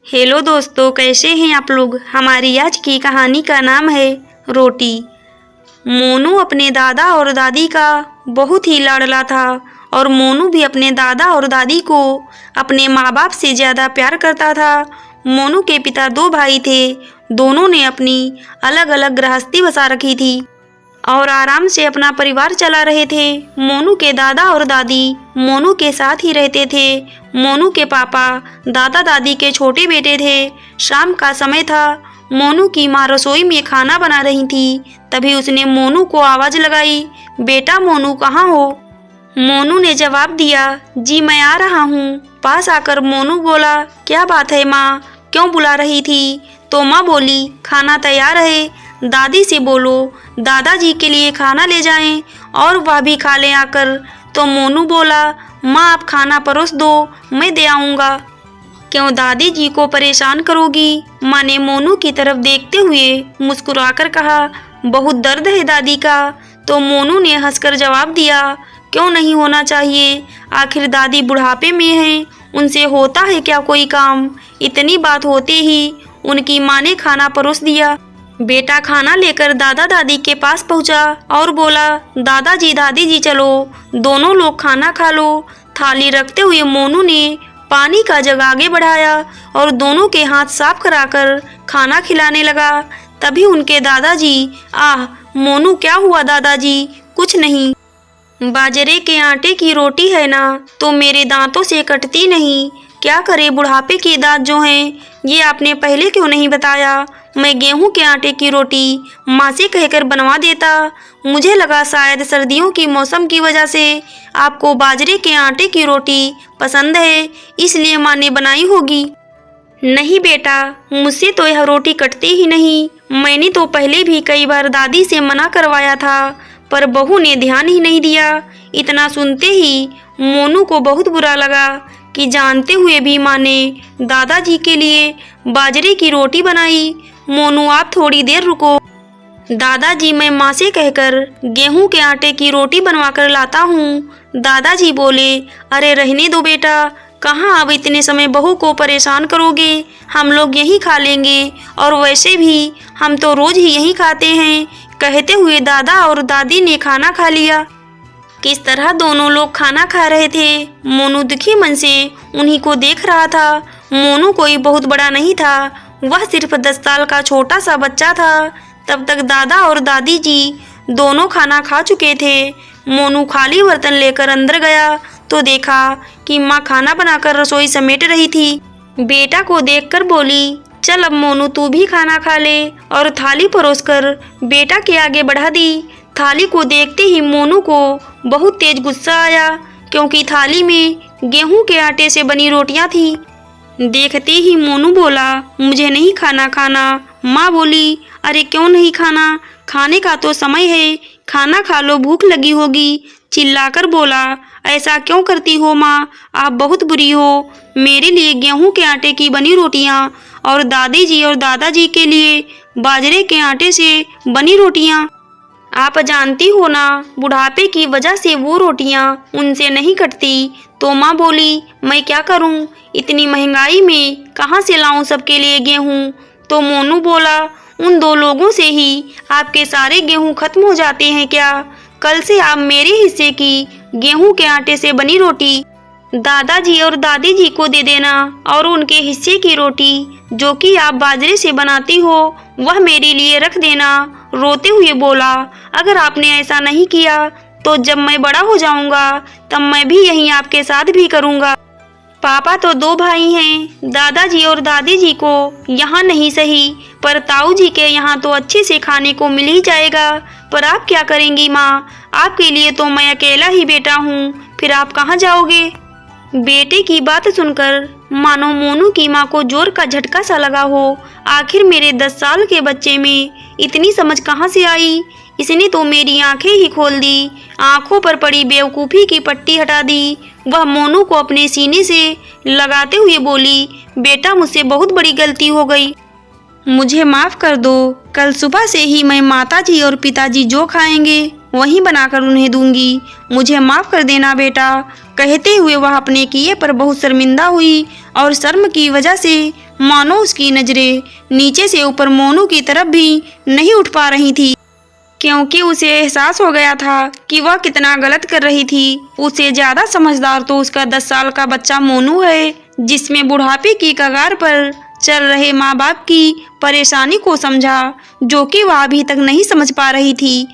Hello दोस्तों, कैसे हैं आप लोग। हमारी आज की कहानी का नाम है रोटी। मोनू अपने दादा और दादी का बहुत ही लाडला था और मोनू भी अपने दादा और दादी को अपने माँ बाप से ज़्यादा प्यार करता था। मोनू के पिता दो भाई थे। दोनों ने अपनी अलग अलग गृहस्थी बसा रखी थी और आराम से अपना परिवार चला रहे थे। मोनू के दादा और दादी मोनू के साथ ही रहते थे। मोनू के पापा दादा दादी के छोटे बेटे थे। शाम का समय था। मोनू की माँ रसोई में खाना बना रही थी। तभी उसने मोनू को आवाज़ लगाई, बेटा मोनू कहाँ हो। मोनू ने जवाब दिया, जी मैं आ रहा हूँ। पास आकर मोनू बोला, क्या बात है माँ, क्यों बुला रही थी। तो माँ बोली, खाना तैयार है, दादी से बोलो दादाजी के लिए खाना ले जाएं और वह भी खा लें आकर। तो मोनू बोला, माँ आप खाना परोस दो, मैं दे आऊँगा। क्यों दादी जी को परेशान करोगी। माँ ने मोनू की तरफ देखते हुए मुस्कुराकर कहा, बहुत दर्द है दादी का। तो मोनू ने हंसकर जवाब दिया, क्यों नहीं होना चाहिए, आखिर दादी बुढ़ापे में हैं, उनसे होता है क्या कोई काम। इतनी बात होते ही उनकी माँ ने खाना परोस दिया। बेटा खाना लेकर दादा दादी के पास पहुंचा और बोला, दादाजी दादी जी चलो, दोनों लोग खाना खा लो। थाली रखते हुए मोनू ने पानी का जग आगे बढ़ाया और दोनों के हाथ साफ कराकर खाना खिलाने लगा। तभी उनके दादाजी, आह मोनू क्या हुआ दादाजी। कुछ नहीं, बाजरे के आटे की रोटी है ना, तो मेरे दांतों से कटती नहीं। क्या करे, बुढ़ापे के दांत जो हैं, ये आपने पहले क्यों नहीं बताया। मैं गेहूं के आटे की रोटी माँ से कहकर बनवा देता। मुझे लगा शायद सर्दियों की मौसम की वजह से आपको बाजरे के आटे की रोटी पसंद है, इसलिए माँ ने बनाई होगी। नहीं बेटा, मुझसे तो यह रोटी कटती ही नहीं। मैंने तो पहले भी कई बार दादी से मना करवाया था, पर बहू ने ध्यान ही नहीं दिया। इतना सुनते ही मोनू को बहुत बुरा लगा कि जानते हुए भी माँ ने दादाजी के लिए बाजरे की रोटी बनाई। मोनू आप थोड़ी देर रुको, दादाजी मैं माँ से कहकर गेहूं के आटे की रोटी बनवा कर लाता हूँ। दादाजी बोले, अरे रहने दो बेटा, कहाँ अब इतने समय बहू को परेशान करोगे, हम लोग यहीं खा लेंगे, और वैसे भी हम तो रोज़ ही यहीं खाते हैं। कहते हुए दादा और दादी ने खाना खा लिया। किस तरह दोनों लोग खाना खा रहे थे। मोनू दुखी मन से उन्हीं को देख रहा था। मोनू कोई बहुत बड़ा नहीं था, वह सिर्फ 10 साल का छोटा सा बच्चा था। तब तक दादा और दादी जी दोनों खाना खा चुके थे। मोनू खाली बर्तन लेकर अंदर गया तो देखा कि माँ खाना बनाकर रसोई समेट रही थी। बेटा को देखकर बोली, चल अब मोनू तू भी खाना खा ले, और थाली परोसकर बेटा के आगे बढ़ा दी। थाली को देखते ही मोनू को बहुत तेज गुस्सा आया, क्योंकि थाली में गेहूं के आटे से बनी रोटियां थी। देखते ही मोनू बोला, मुझे नहीं खाना। माँ बोली, अरे क्यों नहीं खाना, खाने का तो समय है, खाना खा लो, भूख लगी होगी। चिल्लाकर बोला, ऐसा क्यों करती हो माँ, आप बहुत बुरी हो। मेरे लिए गेहूं के आटे की बनी रोटियां और दादी जी और दादाजी के लिए बाजरे के आटे से बनी रोटियां। आप जानती हो ना, बुढ़ापे की वजह से वो रोटियां उनसे नहीं कटती। तो माँ बोली, मैं क्या करूं, इतनी महंगाई में कहाँ से लाऊं सबके लिए गेहूं। तो मोनू बोला, उन दो लोगों से ही आपके सारे गेहूं खत्म हो जाते हैं क्या। कल से आप मेरे हिस्से की गेहूं के आटे से बनी रोटी दादाजी और दादी जी को दे देना, और उनके हिस्से की रोटी जो कि आप बाजरे से बनाती हो वह मेरे लिए रख देना। रोते हुए बोला, अगर आपने ऐसा नहीं किया तो जब मैं बड़ा हो जाऊंगा तब मैं भी यही आपके साथ भी करूंगा। पापा तो 2 भाई हैं, दादाजी और दादी जी को यहाँ नहीं सही, पर ताऊ जी के यहाँ तो अच्छे से खाने को मिल ही जाएगा। पर आप क्या करेंगी माँ, आपके लिए तो मैं अकेला ही बेटा हूँ, फिर आप कहाँ जाओगे। बेटे की बात सुनकर मानो मोनू की माँ को जोर का झटका सा लगा हो। आखिर मेरे 10 साल के बच्चे में इतनी समझ कहाँ से आई। इसने तो मेरी आंखें ही खोल दी, आंखों पर पड़ी बेवकूफ़ी की पट्टी हटा दी। वह मोनू को अपने सीने से लगाते हुए बोली, बेटा मुझसे बहुत बड़ी गलती हो गई, मुझे माफ़ कर दो। कल सुबह से ही मैं माताजी और पिताजी जो खाएंगे वहीं बनाकर उन्हें दूंगी, मुझे माफ़ कर देना बेटा। कहते हुए वह अपने किए पर बहुत शर्मिंदा हुई और शर्म की वजह से मानो उसकी नज़रें नीचे से ऊपर मोनू की तरफ भी नहीं उठ पा रही थी, क्योंकि उसे एहसास हो गया था कि वह कितना गलत कर रही थी। उसे ज़्यादा समझदार तो उसका 10 साल का बच्चा मोनू है, जिसमें बुढ़ापे की कगार पर चल रहे माँ बाप की परेशानी को समझा, जो कि वह अभी तक नहीं समझ पा रही थी।